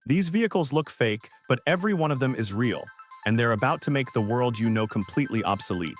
These vehicles look fake, but every one of them is real, and they're about to make the world you know completely obsolete.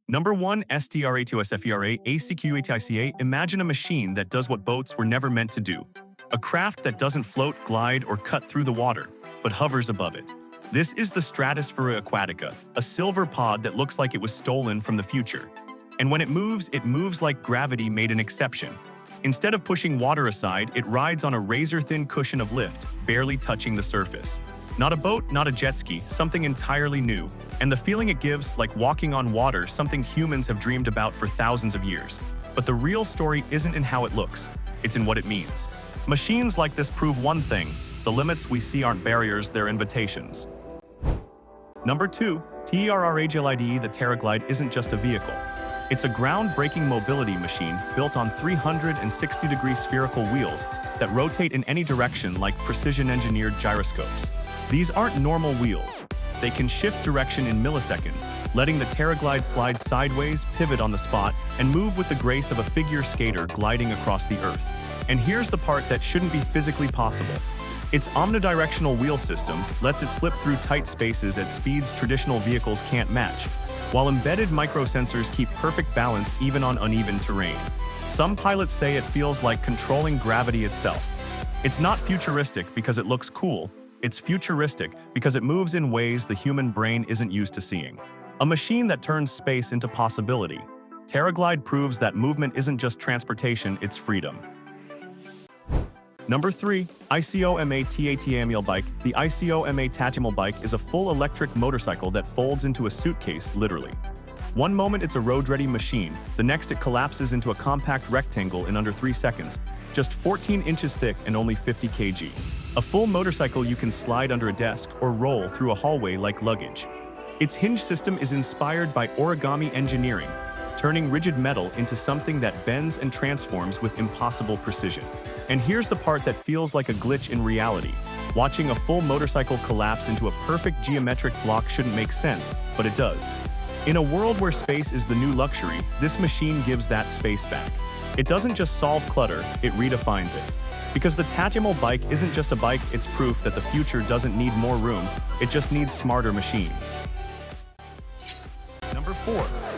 Number 1. Stratosfera Acquatica. Imagine a machine that does what boats were never meant to do. A craft that doesn't float, glide, or cut through the water, but hovers above it. This is the Stratosfera Acquatica, a silver pod that looks like it was stolen from the future. And when it moves like gravity made an exception. Instead of pushing water aside, it rides on a razor-thin cushion of lift, barely touching the surface. Not a boat, not a jet ski, something entirely new. And the feeling it gives, like walking on water, something humans have dreamed about for thousands of years. But the real story isn't in how it looks, it's in what it means. Machines like this prove one thing: the limits we see aren't barriers, they're invitations. Number 2. Terraglide. The Terraglide isn't just a vehicle. It's a groundbreaking mobility machine built on 360-degree spherical wheels that rotate in any direction like precision-engineered gyroscopes. These aren't normal wheels. They can shift direction in milliseconds, letting the Terraglide slide sideways, pivot on the spot, and move with the grace of a figure skater gliding across the earth. And here's the part that shouldn't be physically possible. Its omnidirectional wheel system lets it slip through tight spaces at speeds traditional vehicles can't match, while embedded microsensors keep perfect balance even on uneven terrain. Some pilots say it feels like controlling gravity itself. It's not futuristic because it looks cool. It's futuristic because it moves in ways the human brain isn't used to seeing. A machine that turns space into possibility. Terraglide proves that movement isn't just transportation, it's freedom. Number 3. ICOMA Tatamel bike. The ICOMA Tatamel bike is a full electric motorcycle that folds into a suitcase, literally. One moment it's a road-ready machine, the next it collapses into a compact rectangle in under 3 seconds, just 14 inches thick and only 50 kg. A full motorcycle you can slide under a desk or roll through a hallway like luggage. Its hinge system is inspired by origami engineering, turning rigid metal into something that bends and transforms with impossible precision. And here's the part that feels like a glitch in reality. Watching a full motorcycle collapse into a perfect geometric block shouldn't make sense, but it does. In a world where space is the new luxury, this machine gives that space back. It doesn't just solve clutter, it redefines it. Because the Tatamel bike isn't just a bike, it's proof that the future doesn't need more room, it just needs smarter machines. Number 4.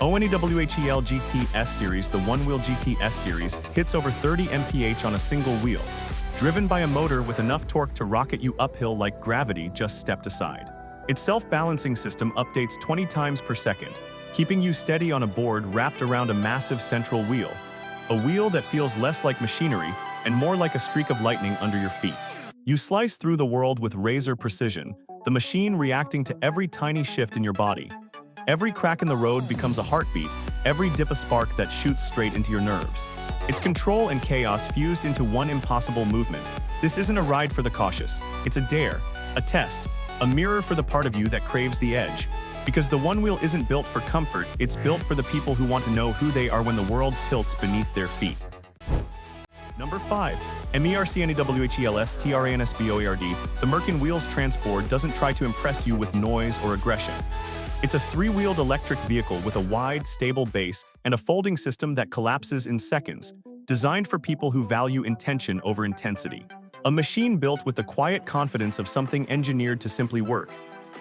Onewheel GT S-Series. The Onewheel GT S-Series hits over 30 mph on a single wheel, driven by a motor with enough torque to rocket you uphill like gravity just stepped aside. Its self-balancing system updates 20 times per second, keeping you steady on a board wrapped around a massive central wheel. A wheel that feels less like machinery and more like a streak of lightning under your feet. You slice through the world with razor precision, the machine reacting to every tiny shift in your body. Every crack in the road becomes a heartbeat, every dip a spark that shoots straight into your nerves. It's control and chaos fused into one impossible movement. This isn't a ride for the cautious. It's a dare, a test, a mirror for the part of you that craves the edge. Because the Onewheel isn't built for comfort, it's built for the people who want to know who they are when the world tilts beneath their feet. Number 5. Mercanewheels Transboard. The Mercanewheels Transboard doesn't try to impress you with noise or aggression. It's a 3-wheeled electric vehicle with a wide, stable base and a folding system that collapses in seconds, designed for people who value intention over intensity. A machine built with the quiet confidence of something engineered to simply work.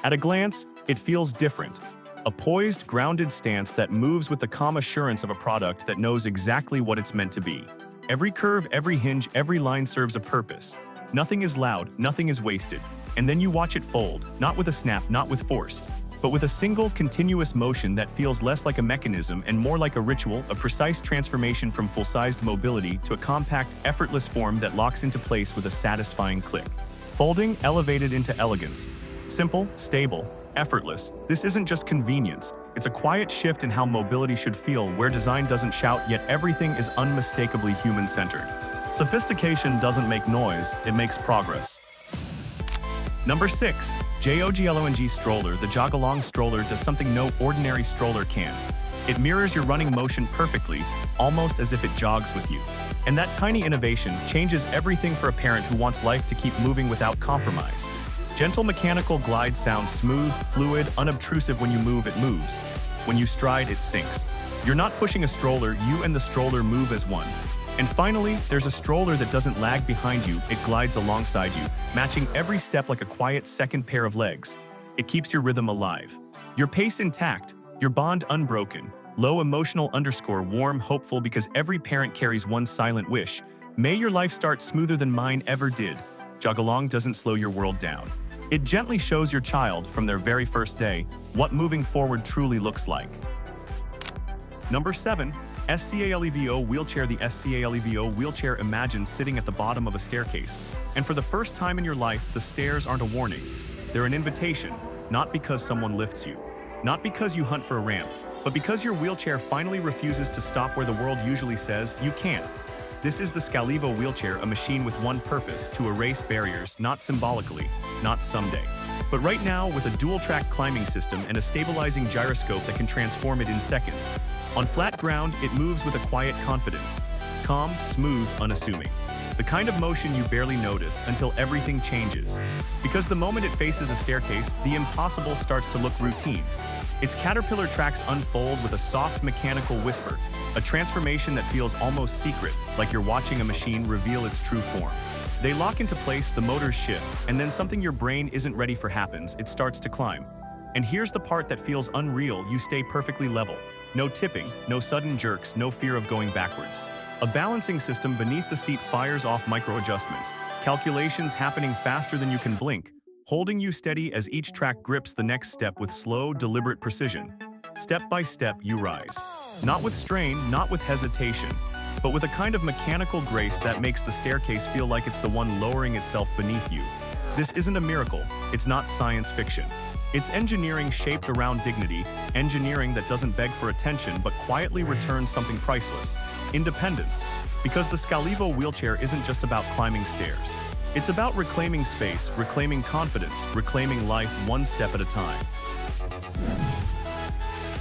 At a glance, it feels different. A poised, grounded stance that moves with the calm assurance of a product that knows exactly what it's meant to be. Every curve, every hinge, every line serves a purpose. Nothing is loud, nothing is wasted. And then you watch it fold, not with a snap, not with force, but with a single, continuous motion that feels less like a mechanism and more like a ritual, a precise transformation from full-sized mobility to a compact, effortless form that locks into place with a satisfying click. Folding, elevated into elegance. Simple, stable, effortless. This isn't just convenience. It's a quiet shift in how mobility should feel, where design doesn't shout, yet everything is unmistakably human-centered. Sophistication doesn't make noise, it makes progress. Number 6. JogAlong Stroller. The JogAlong Stroller does something no ordinary stroller can. It mirrors your running motion perfectly, almost as if it jogs with you. And that tiny innovation changes everything for a parent who wants life to keep moving without compromise. Gentle mechanical glide sounds smooth, fluid, unobtrusive. When you move, it moves. When you stride, it sinks. You're not pushing a stroller, you and the stroller move as one. And finally, there's a stroller that doesn't lag behind you, it glides alongside you, matching every step like a quiet second pair of legs. It keeps your rhythm alive. Your pace intact, your bond unbroken. Low emotional underscore warm hopeful because every parent carries one silent wish. May your life start smoother than mine ever did. JogAlong doesn't slow your world down. It gently shows your child, from their very first day, what moving forward truly looks like. Number 7. Scalevo Wheelchair. The Scalevo Wheelchair. Imagine sitting at the bottom of a staircase, and for the first time in your life, the stairs aren't a warning. They're an invitation, not because someone lifts you, not because you hunt for a ramp, but because your wheelchair finally refuses to stop where the world usually says you can't. This is the Scalevo Wheelchair, a machine with one purpose: to erase barriers, not symbolically, not someday, but right now, with a dual-track climbing system and a stabilizing gyroscope that can transform it in seconds. On flat ground, it moves with a quiet confidence. Calm, smooth, unassuming. The kind of motion you barely notice until everything changes. Because the moment it faces a staircase, the impossible starts to look routine. Its caterpillar tracks unfold with a soft mechanical whisper, a transformation that feels almost secret, like you're watching a machine reveal its true form. They lock into place, the motors shift, and then something your brain isn't ready for happens: it starts to climb. And here's the part that feels unreal: you stay perfectly level. No tipping, no sudden jerks, no fear of going backwards. A balancing system beneath the seat fires off micro-adjustments, calculations happening faster than you can blink, holding you steady as each track grips the next step with slow, deliberate precision. Step by step, you rise. Not with strain, not with hesitation, but with a kind of mechanical grace that makes the staircase feel like it's the one lowering itself beneath you. This isn't a miracle, it's not science fiction. It's engineering shaped around dignity, engineering that doesn't beg for attention but quietly returns something priceless: independence. Because the Scalevo Wheelchair isn't just about climbing stairs. It's about reclaiming space, reclaiming confidence, reclaiming life one step at a time.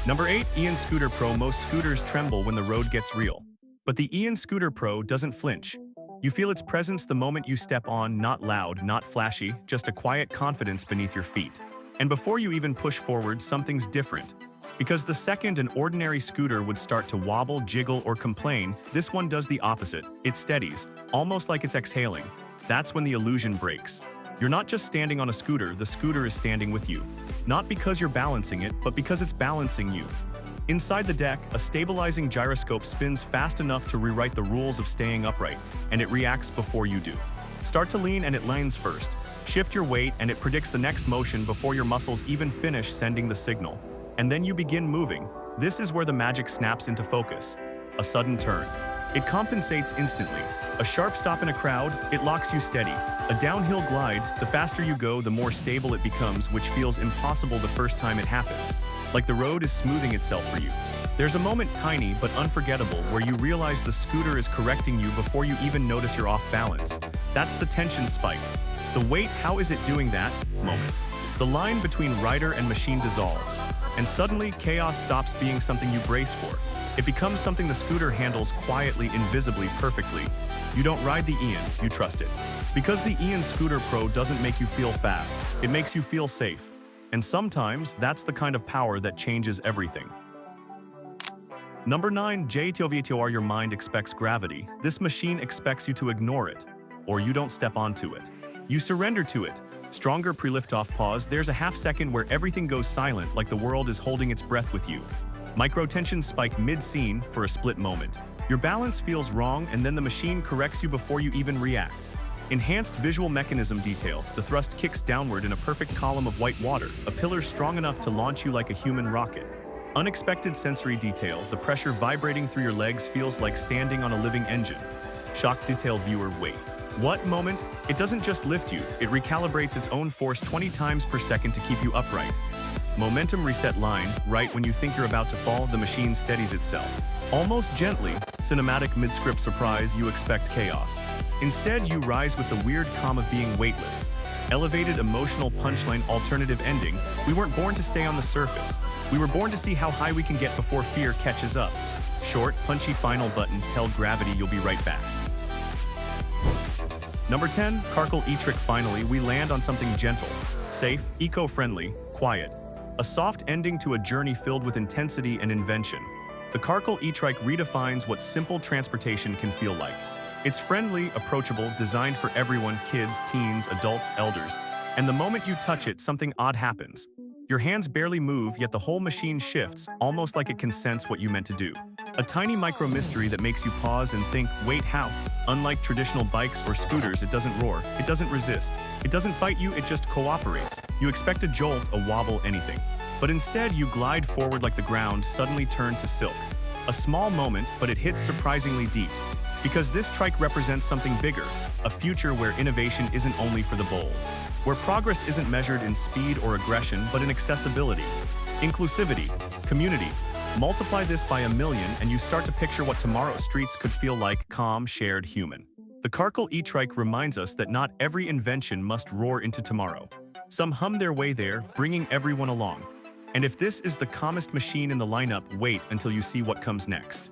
Number 8. Eon Scooter Pro. Most scooters tremble when the road gets real. But the Eon Scooter Pro doesn't flinch. You feel its presence the moment you step on, not loud, not flashy, just a quiet confidence beneath your feet. And before you even push forward, something's different. Because the second an ordinary scooter would start to wobble, jiggle, or complain, this one does the opposite. It steadies, almost like it's exhaling. That's when the illusion breaks. You're not just standing on a scooter, the scooter is standing with you. Not because you're balancing it, but because it's balancing you. Inside the deck, a stabilizing gyroscope spins fast enough to rewrite the rules of staying upright, and it reacts before you do. Start to lean and it lands first. Shift your weight and it predicts the next motion before your muscles even finish sending the signal. And then you begin moving. This is where the magic snaps into focus. A sudden turn. It compensates instantly. A sharp stop in a crowd, it locks you steady. A downhill glide, the faster you go, the more stable it becomes, which feels impossible the first time it happens. Like the road is smoothing itself for you. There's a moment, tiny but unforgettable, where you realize the scooter is correcting you before you even notice you're off balance. That's the tension spike. The wait, how is it doing that moment. The line between rider and machine dissolves, and suddenly chaos stops being something you brace for. It becomes something the scooter handles quietly, invisibly, perfectly. You don't ride the Eon, you trust it. Because the Eon Scooter Pro doesn't make you feel fast, it makes you feel safe. And sometimes, that's the kind of power that changes everything. Number 9. Jetovator. Your mind expects gravity. This machine expects you to ignore it, or you don't step onto it. You surrender to it. Stronger pre-liftoff pause. There's a half second where everything goes silent, like the world is holding its breath with you. Micro-tension spike mid-scene for a split moment. Your balance feels wrong, and then the machine corrects you before you even react. Enhanced visual mechanism detail. The thrust kicks downward in a perfect column of white water, a pillar strong enough to launch you like a human rocket. Unexpected sensory detail. The pressure vibrating through your legs feels like standing on a living engine. Shock detail. Viewer, wait. What moment? It doesn't just lift you, it recalibrates its own force 20 times per second to keep you upright. Momentum reset line. Right when you think you're about to fall, the machine steadies itself. Almost gently. Cinematic mid-script surprise. You expect chaos. Instead, you rise with the weird calm of being weightless. Elevated emotional punchline. Alternative ending. We weren't born to stay on the surface. We were born to see how high we can get before fear catches up. Short, punchy final button. Tell gravity you'll be right back. Number 10. Carcle E-Trike. Finally, we land on something gentle, safe, eco-friendly, quiet. A soft ending to a journey filled with intensity and invention. The Carcle E-Trike redefines what simple transportation can feel like. It's friendly, approachable, designed for everyone, kids, teens, adults, elders. And the moment you touch it, something odd happens. Your hands barely move, yet the whole machine shifts, almost like it can sense what you meant to do. A tiny micro mystery that makes you pause and think, wait, how? Unlike traditional bikes or scooters, it doesn't roar, it doesn't resist, it doesn't fight you, it just cooperates. You expect a jolt, a wobble, anything. But instead, you glide forward like the ground suddenly turned to silk. A small moment, but it hits surprisingly deep. Because this trike represents something bigger, a future where innovation isn't only for the bold. Where progress isn't measured in speed or aggression, but in accessibility, inclusivity, community. Multiply this by 1,000,000 and you start to picture what tomorrow's streets could feel like: calm, shared, human. The Carcle E-Trike reminds us that not every invention must roar into tomorrow. Some hum their way there, bringing everyone along. And if this is the calmest machine in the lineup, wait until you see what comes next.